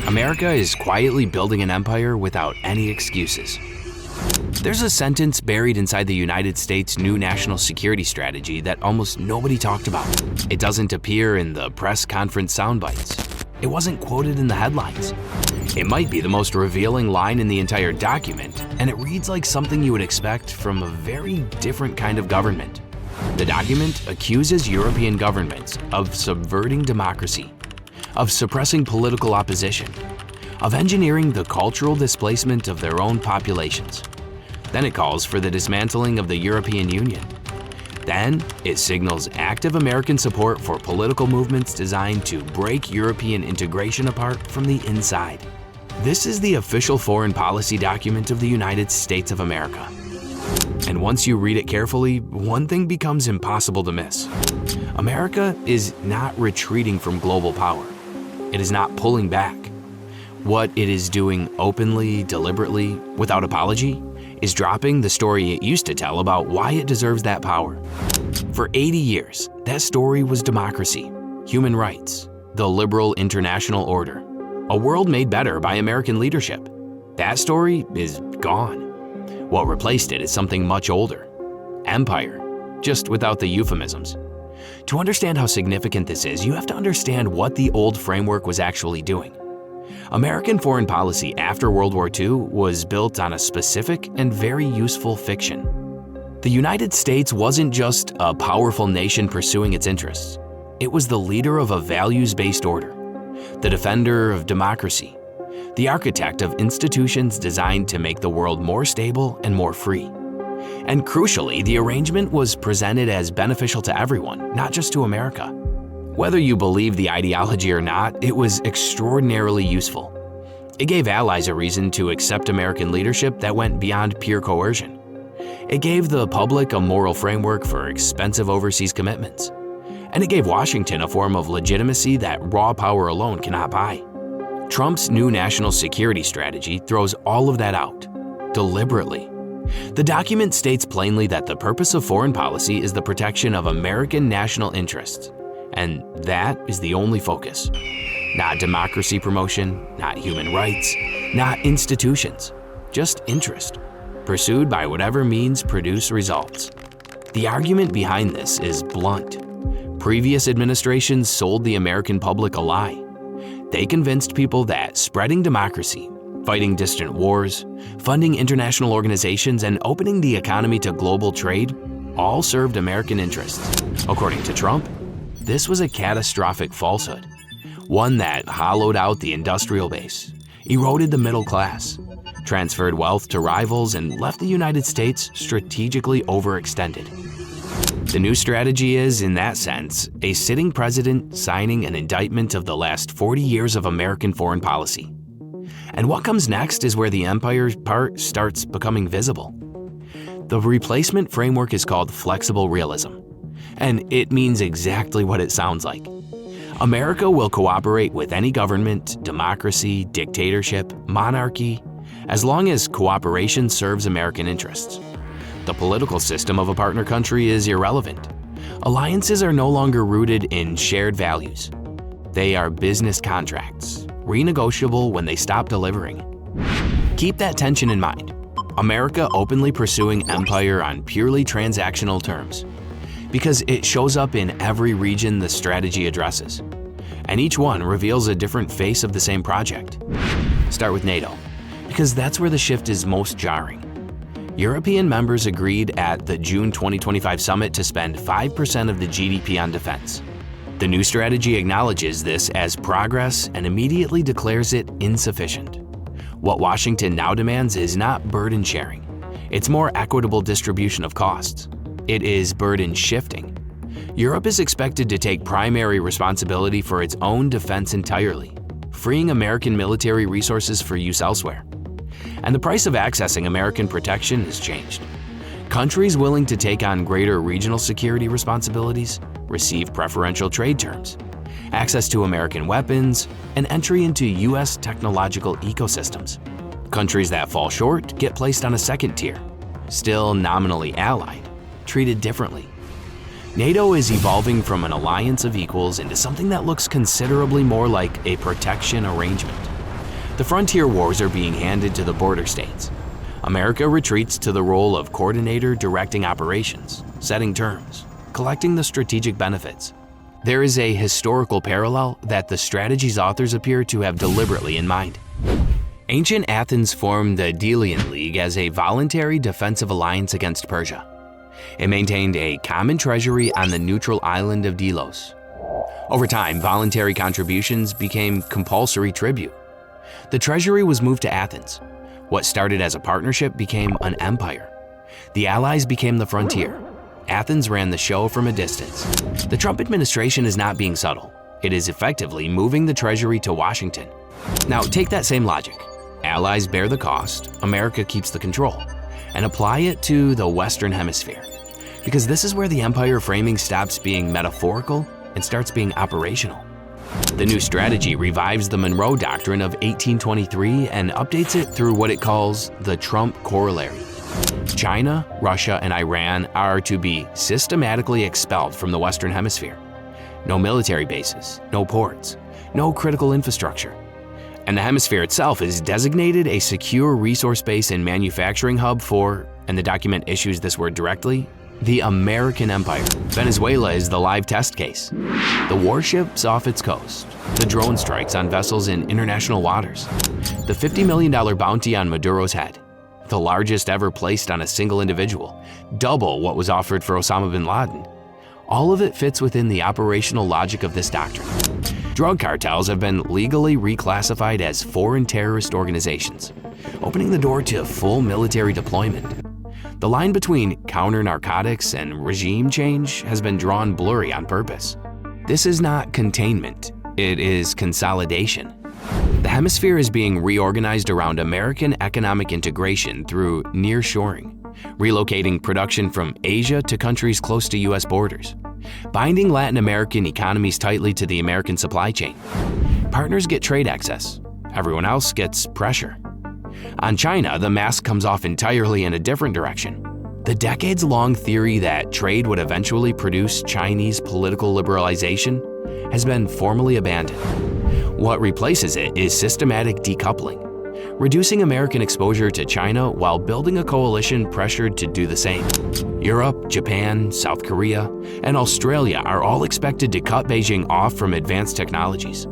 America is quietly building an empire without any excuses. There's a sentence buried inside the United States' new national security strategy that almost nobody talked about. It doesn't appear in the press conference soundbites. It wasn't quoted in the headlines. It might be the most revealing line in the entire document, and it reads like something you would expect from a very different kind of government. The document accuses European governments of subverting democracy, of suppressing political opposition, of engineering the cultural displacement of their own populations. Then it calls for the dismantling of the European Union. Then it signals active American support for political movements designed to break European integration apart from the inside. This is the official foreign policy document of the United States of America. And once you read it carefully, one thing becomes impossible to miss. America is not retreating from global power. It is not pulling back. What it is doing openly, deliberately, without apology, is dropping the story it used to tell about why it deserves that power. For 80 years, that story was democracy, human rights, the liberal international order, a world made better by American leadership. That story is gone. What replaced it is something much older. Empire, just without the euphemisms. To understand how significant this is, you have to understand what the old framework was actually doing. American foreign policy after World War II was built on a specific and very useful fiction. The United States wasn't just a powerful nation pursuing its interests. It was the leader of a values-based order, the defender of democracy, the architect of institutions designed to make the world more stable and more free. And crucially, the arrangement was presented as beneficial to everyone, not just to America. Whether you believe the ideology or not, it was extraordinarily useful. It gave allies a reason to accept American leadership that went beyond pure coercion. It gave the public a moral framework for expensive overseas commitments. And it gave Washington a form of legitimacy that raw power alone cannot buy. Trump's new national security strategy throws all of that out, deliberately. The document states plainly that the purpose of foreign policy is the protection of American national interests. And that is the only focus. Not democracy promotion, not human rights, not institutions, just interest, pursued by whatever means produce results. The argument behind this is blunt. Previous administrations sold the American public a lie. They convinced people that spreading democracy, fighting distant wars, funding international organizations, and opening the economy to global trade all served American interests. According to Trump, this was a catastrophic falsehood, one that hollowed out the industrial base, eroded the middle class, transferred wealth to rivals, and left the United States strategically overextended. The new strategy is, in that sense, a sitting president signing an indictment of the last 40 years of American foreign policy. And what comes next is where the empire part starts becoming visible. The replacement framework is called flexible realism, and it means exactly what it sounds like. America will cooperate with any government, democracy, dictatorship, monarchy, as long as cooperation serves American interests. The political system of a partner country is irrelevant. Alliances are no longer rooted in shared values. They are business contracts, renegotiable when they stop delivering. Keep that tension in mind. America openly pursuing empire on purely transactional terms, because it shows up in every region the strategy addresses, and each one reveals a different face of the same project. Start with NATO, because that's where the shift is most jarring. European members agreed at the June 2025 summit to spend 5% of the GDP on defense. The new strategy acknowledges this as progress and immediately declares it insufficient. What Washington now demands is not burden sharing. It's more equitable distribution of costs. It is burden shifting. Europe is expected to take primary responsibility for its own defense entirely, freeing American military resources for use elsewhere. And the price of accessing American protection has changed. Countries willing to take on greater regional security responsibilities receive preferential trade terms, access to American weapons, and entry into U.S. technological ecosystems. Countries that fall short get placed on a second tier, still nominally allied, treated differently. NATO is evolving from an alliance of equals into something that looks considerably more like a protection arrangement. The frontier wars are being handed to the border states. America retreats to the role of coordinator, directing operations, setting terms, collecting the strategic benefits. There is a historical parallel that the strategy's authors appear to have deliberately in mind. Ancient Athens formed the Delian League as a voluntary defensive alliance against Persia. It maintained a common treasury on the neutral island of Delos. Over time, voluntary contributions became compulsory tribute. The treasury was moved to Athens. What started as a partnership became an empire. The allies became the frontier. Athens ran the show from a distance. The Trump administration is not being subtle. It is effectively moving the treasury to Washington. Now take that same logic. Allies bear the cost, America keeps the control, and apply it to the Western Hemisphere. Because this is where the empire framing stops being metaphorical and starts being operational. The new strategy revives the Monroe Doctrine of 1823 and updates it through what it calls the Trump Corollary. China, Russia, and Iran are to be systematically expelled from the Western Hemisphere. No military bases, no ports, no critical infrastructure. And the hemisphere itself is designated a secure resource base and manufacturing hub for, and the document issues this word directly, the American Empire. Venezuela is the live test case. The warships off its coast, the drone strikes on vessels in international waters, the $50 million bounty on Maduro's head, the largest ever placed on a single individual, double what was offered for Osama bin Laden. All of it fits within the operational logic of this doctrine. Drug cartels have been legally reclassified as foreign terrorist organizations, opening the door to full military deployment. The line between counter-narcotics and regime change has been drawn blurry on purpose. This is not containment, it is consolidation. The hemisphere is being reorganized around American economic integration through nearshoring, relocating production from Asia to countries close to U.S. borders, binding Latin American economies tightly to the American supply chain. Partners get trade access, everyone else gets pressure. On China, the mask comes off entirely in a different direction. The decades-long theory that trade would eventually produce Chinese political liberalization has been formally abandoned. What replaces it is systematic decoupling, reducing American exposure to China while building a coalition pressured to do the same. Europe, Japan, South Korea, and Australia are all expected to cut Beijing off from advanced technologies.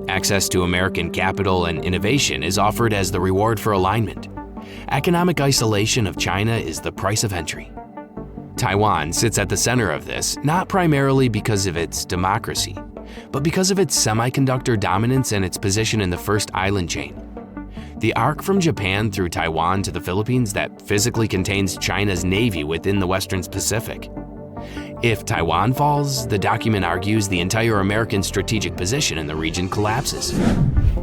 Access to American capital and innovation is offered as the reward for alignment. Economic isolation of China is the price of entry. Taiwan sits at the center of this, not primarily because of its democracy, but because of its semiconductor dominance and its position in the first island chain. The arc from Japan through Taiwan to the Philippines that physically contains China's navy within the Western Pacific. If Taiwan falls, the document argues the entire American strategic position in the region collapses.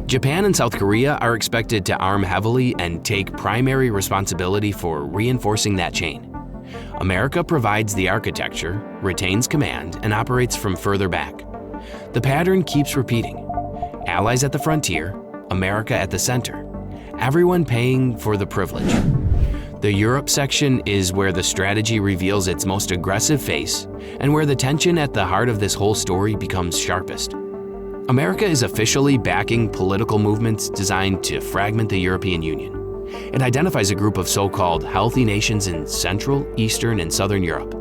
Japan and South Korea are expected to arm heavily and take primary responsibility for reinforcing that chain. America provides the architecture, retains command, and operates from further back. The pattern keeps repeating. Allies at the frontier, America at the center, everyone paying for the privilege. The Europe section is where the strategy reveals its most aggressive face and where the tension at the heart of this whole story becomes sharpest. America is officially backing political movements designed to fragment the European Union. It identifies a group of so-called healthy nations in Central, Eastern, and Southern Europe,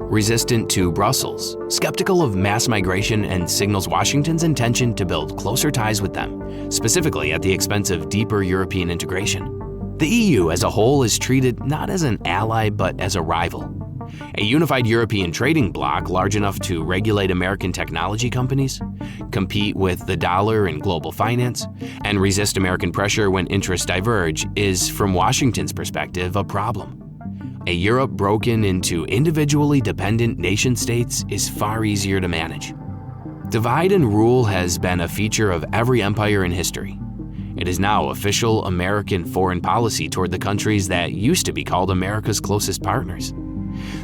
resistant to Brussels, skeptical of mass migration, and signals Washington's intention to build closer ties with them, specifically at the expense of deeper European integration. The EU as a whole is treated not as an ally but as a rival. A unified European trading bloc large enough to regulate American technology companies, compete with the dollar in global finance, and resist American pressure when interests diverge is, from Washington's perspective, a problem. A Europe broken into individually dependent nation-states is far easier to manage. Divide and rule has been a feature of every empire in history. It is now official American foreign policy toward the countries that used to be called America's closest partners.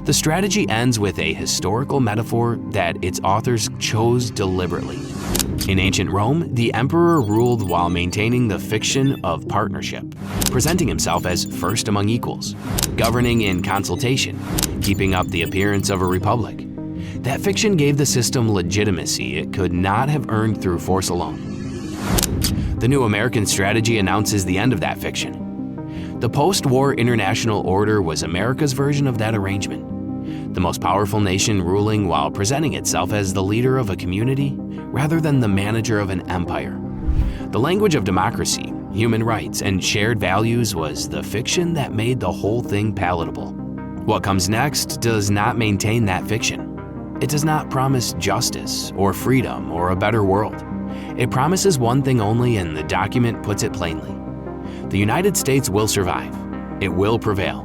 The strategy ends with a historical metaphor that its authors chose deliberately. In ancient Rome, the emperor ruled while maintaining the fiction of partnership, presenting himself as first among equals, governing in consultation, keeping up the appearance of a republic. That fiction gave the system legitimacy it could not have earned through force alone. The new American strategy announces the end of that fiction. The post-war international order was America's version of that arrangement. The most powerful nation ruling while presenting itself as the leader of a community rather than the manager of an empire. The language of democracy, human rights, and shared values was the fiction that made the whole thing palatable. What comes next does not maintain that fiction. It does not promise justice or freedom or a better world. It promises one thing only, and the document puts it plainly. The United States will survive. It will prevail.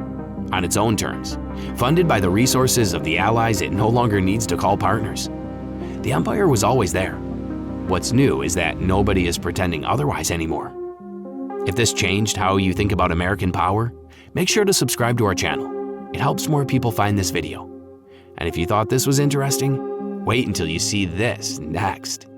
On its own terms, funded by the resources of the allies it no longer needs to call partners. The empire was always there. What's new is that nobody is pretending otherwise anymore. If this changed how you think about American power, make sure to subscribe to our channel. It helps more people find this video. And if you thought this was interesting, wait until you see this next.